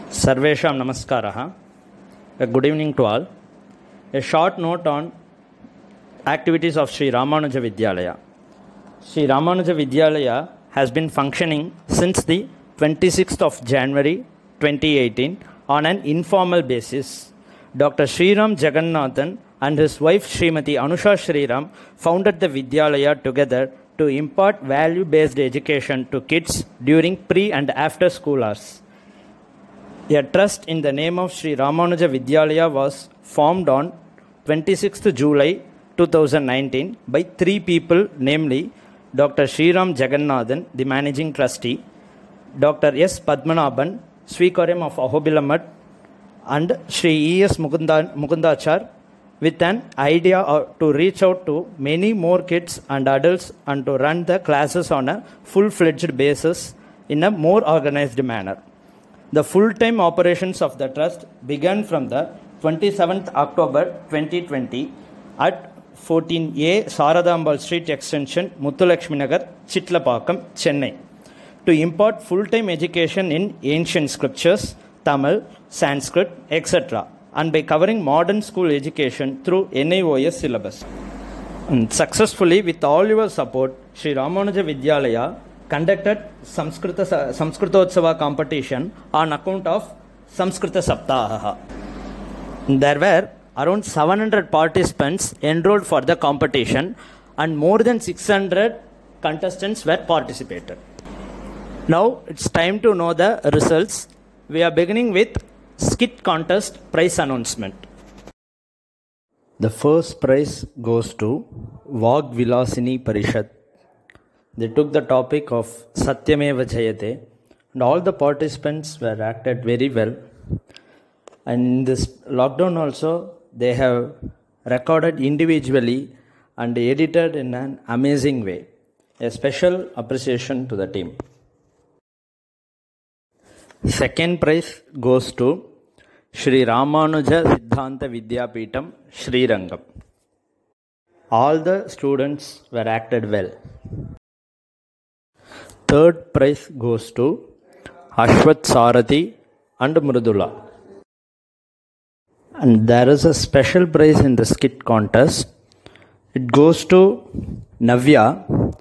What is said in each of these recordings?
Sarvesham Namaskaraha. A good evening to all. A short note on activities of Sri Ramanuja Vidyalaya. Sri Ramanuja Vidyalaya has been functioning since the 26th of January 2018 on an informal basis. Dr. Sriram Jagannathan and his wife Srimati Anusha Sriram founded the Vidyalaya together to impart value-based education to kids during pre- and after-school hours. A trust in the name of Sri Ramanuja Vidyalaya was formed on 26th July 2019 by three people, namely Dr. Sriram Jagannathan, the managing trustee, Dr. S. Padmanabhan, Srikaram of Ahobilamat, and Sri E.S. Mukundachar, with an idea to reach out to many more kids and adults and to run the classes on a full-fledged basis in a more organized manner. The full-time operations of the trust began from the 27th October 2020 at 14A Saradambal Street Extension, Muthulakshmi Nagar, Chitlapakam, Chennai, to impart full-time education in ancient scriptures, Tamil, Sanskrit, etc., and by covering modern school education through NIOS syllabus. And successfully, with all your support, Sri Ramanuja Vidyalaya conducted Samskritotsava competition on account of Samskrita Saptaha. There were around 700 participants enrolled for the competition and more than 600 contestants were participated. Now it's time to know the results. We are beginning with skit contest prize announcement. The first prize goes to Vag Vilasini Parishad. They took the topic of Satyameva Jayate, and all the participants were acted very well. And in this lockdown also, they have recorded individually and edited in an amazing way. A special appreciation to the team. Second prize goes to Sri Ramanuja Siddhanta Vidyapeetham, Srirangam. All the students were acted well. Third prize goes to Ashwath Sarathi and Mridula. And there is a special prize in the skit contest. It goes to Navya.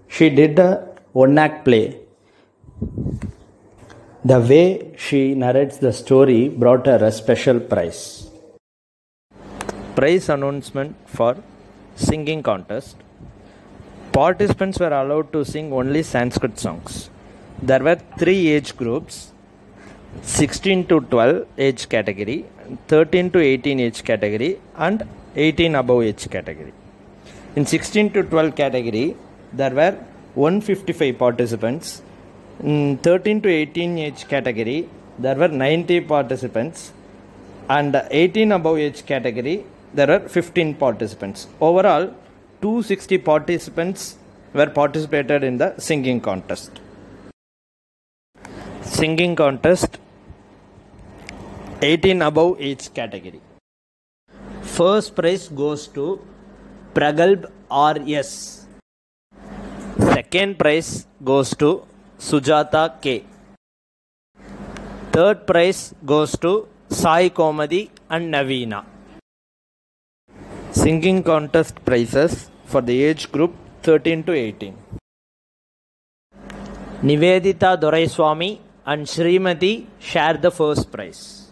She did a one-act play. The way she narrates the story brought her a special prize. Prize announcement for singing contest. Participants were allowed to sing only Sanskrit songs. There were three age groups: 16 to 12 age category, 13 to 18 age category, and 18 above age category. In 16 to 12 category, there were 155 participants. In 13 to 18 age category, there were 90 participants. And 18 above age category, there were 15 participants. Overall, 260 participants were participated in the singing contest. Singing contest, 18 above age category. First prize goes to Pragalb R.S. Second prize goes to Sujata K. Third prize goes to Sai Komadi and Navina. Singing contest prizes for the age group 13 to 18. Nivedita Doraiswamy and Srimati share the first prize.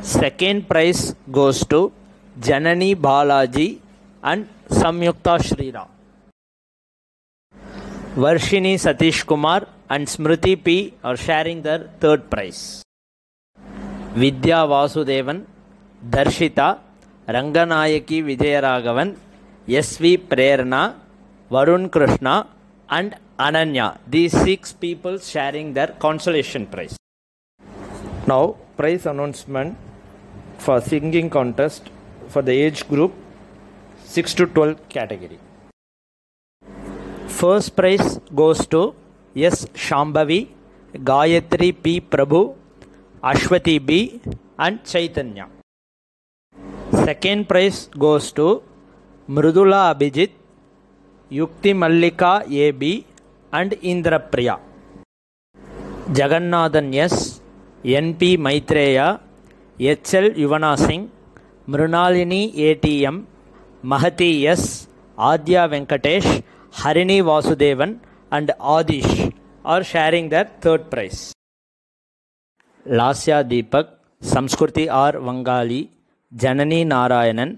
Second prize goes to Janani Balaji and Samyukta Shriram. Varshini Satish Kumar and Smriti P are sharing their third prize. Vidya Vasudevan, Darshita, Ranganayaki Vijayaraghavan, S.V. Prerna, Varun Krishna, and Ananya. These 6 people sharing their consolation prize. Now, prize announcement for singing contest for the age group 6 to 12 category. First prize goes to S. Shambhavi, Gayatri P. Prabhu, Ashwati B. and Chaitanya. Second prize goes to Mridula Abhijit, Yukti Mallika A.B. and Indra Priya. Jagannathan S, N.P. Maitreya, H.L. Yuvana Singh, Mrunalini A.T.M, Mahati S, Adya Venkatesh, Harini Vasudevan and Adish are sharing their third prize. Lasya Deepak, Samskruti R. Vangali, Janani Narayanan,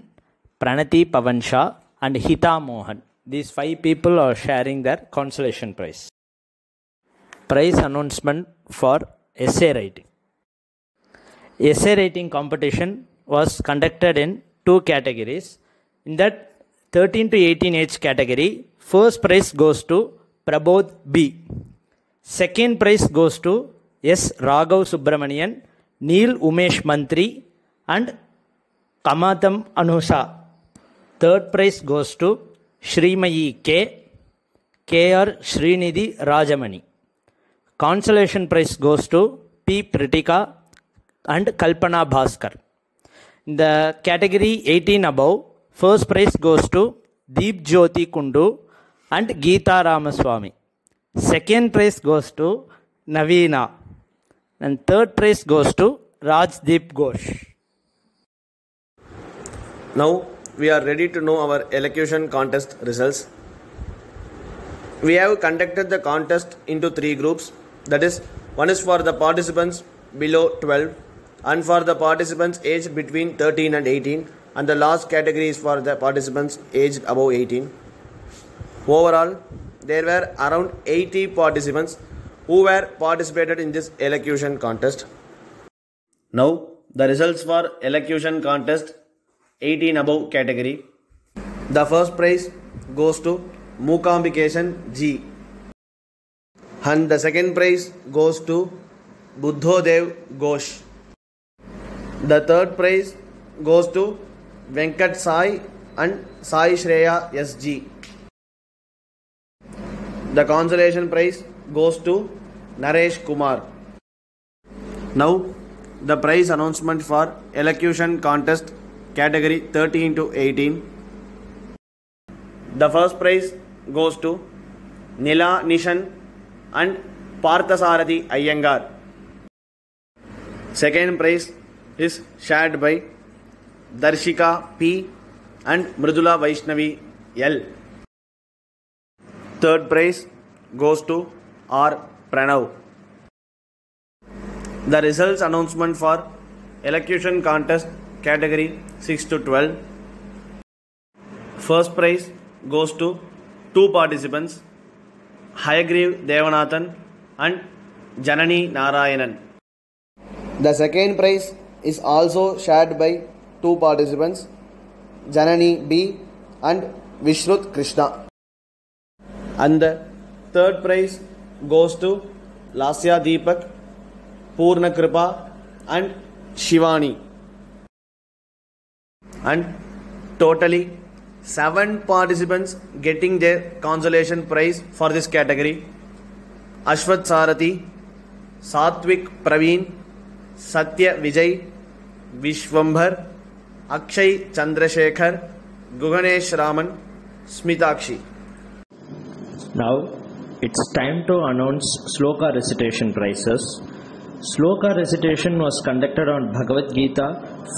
Pranati Pavansha and Hita Mohan. These 5 people are sharing their consolation prize. Prize announcement for essay writing. Essay writing competition was conducted in 2 categories. In that 13 to 18 age category, first prize goes to Prabodh B. Second prize goes to S. Raghav Subramanian, Neel Umesh Mantri and Kamatam Anusha. Third prize goes to Shrimayi K. K.R. Srinidhi Rajamani. Consolation prize goes to P. Pritika and Kalpana Bhaskar. In the category 18 above, first prize goes to Deep Jyoti Kundu and Geeta Ramaswamy. Second prize goes to Navina. And third prize goes to Rajdeep Ghosh. Now we are ready to know our elocution contest results. We have conducted the contest into 3 groups. That is, one is for the participants below 12 and for the participants aged between 13 and 18, and the last category is for the participants aged above 18. Overall, there were around 80 participants who were participated in this elocution contest. Now the results for elocution contest 18 above category. The first prize goes to Mukambikesan G. And the second prize goes to Buddhodev Ghosh. The third prize goes to Venkat Sai and Sai Shreya SG. The consolation prize goes to Naresh Kumar. Now the prize announcement for elocution contest category 13 to 18. The first prize goes to Nila Nishan and Parthasarathi Iyengar. Second prize is shared by Darshika P and Mridula Vaishnavi L. Third prize goes to R. Pranav. The results announcement for elocution contest category 6 to 12. First prize goes to 2 participants, Hayagriv Devanathan and Janani Narayanan. The second prize is also shared by 2 participants, Janani B and Vishrut Krishna. And the third prize goes to Lasya Deepak, Purna Kripa and Shivani. And totally 7 participants getting their consolation prize for this category: Ashwath Sarathi, Satvik Praveen, Satya Vijay, Vishwambhar, Akshay Chandrasekhar, Guganesh Raman, Smitakshi. Now it's time to announce Sloka recitation prizes. Sloka recitation was conducted on Bhagavad Gita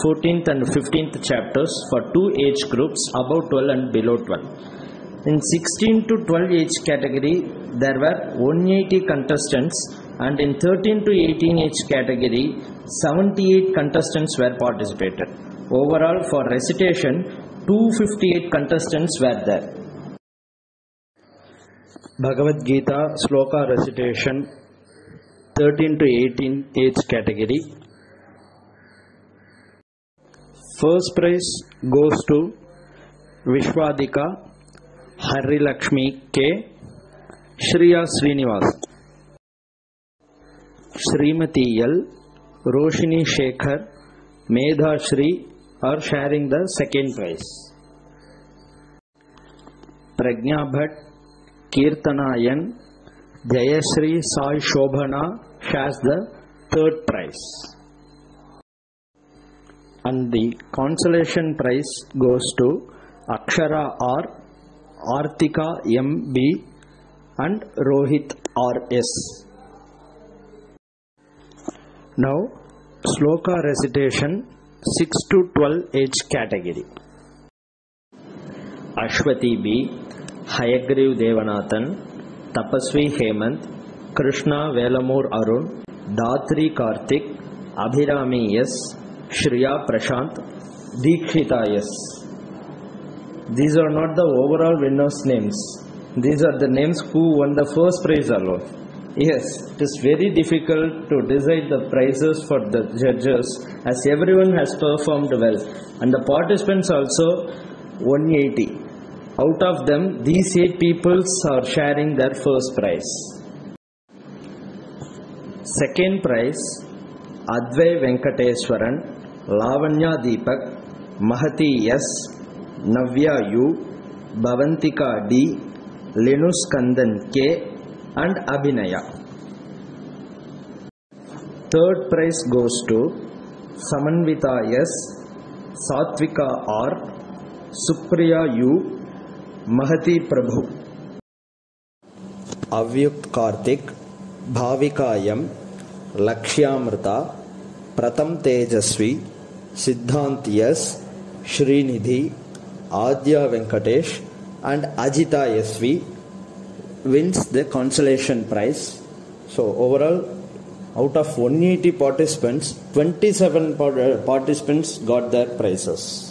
14th and 15th chapters for 2 age groups above 12 and below 12. In 16 to 12 age category, there were 180 contestants, and in 13 to 18 age category, 78 contestants were participated. Overall, for recitation, 258 contestants were there. Bhagavad Gita Sloka recitation 13 to 18 age category. First prize goes to Vishwadika Hari Lakshmi K, Shriya Srinivas, Srimati L, Roshini Shekhar, Medha Shri are sharing the second prize. Pragna Bhatt, Kirtana N, Jayasri Sai Shobhana shares the third prize. And the consolation prize goes to Akshara R, Artika M B and Rohit R S. Now, Sloka recitation 6 to 12 age category. Ashwati B, Hayagriv Devanathan, Tapasvi Hemant, Krishna Velamur Arun, Datri Karthik, Abhirami S, Shriya Prashant, Deekshita S. These are not the overall winners' names. These are the names who won the first prize alone. Yes, it is very difficult to decide the prizes for the judges as everyone has performed well and the participants also 180. Out of them, these 8 people are sharing their first prize. Second prize, Advay Venkateswaran, Lavanya Deepak, Mahati S, Navya U, Bhavantika D, Linus Kandan K, and Abhinaya. Third prize goes to Samanvita S, Satvika R, Supriya U, Mahati Prabhu. Avyukt Karthik, Bhavika M, Lakshyamrita, Pratham Tejasvi, Siddhant S, Srinidhi, Adya Venkatesh, and Ajita SV wins the consolation prize. So overall, out of 180 participants, 27 participants got their prizes.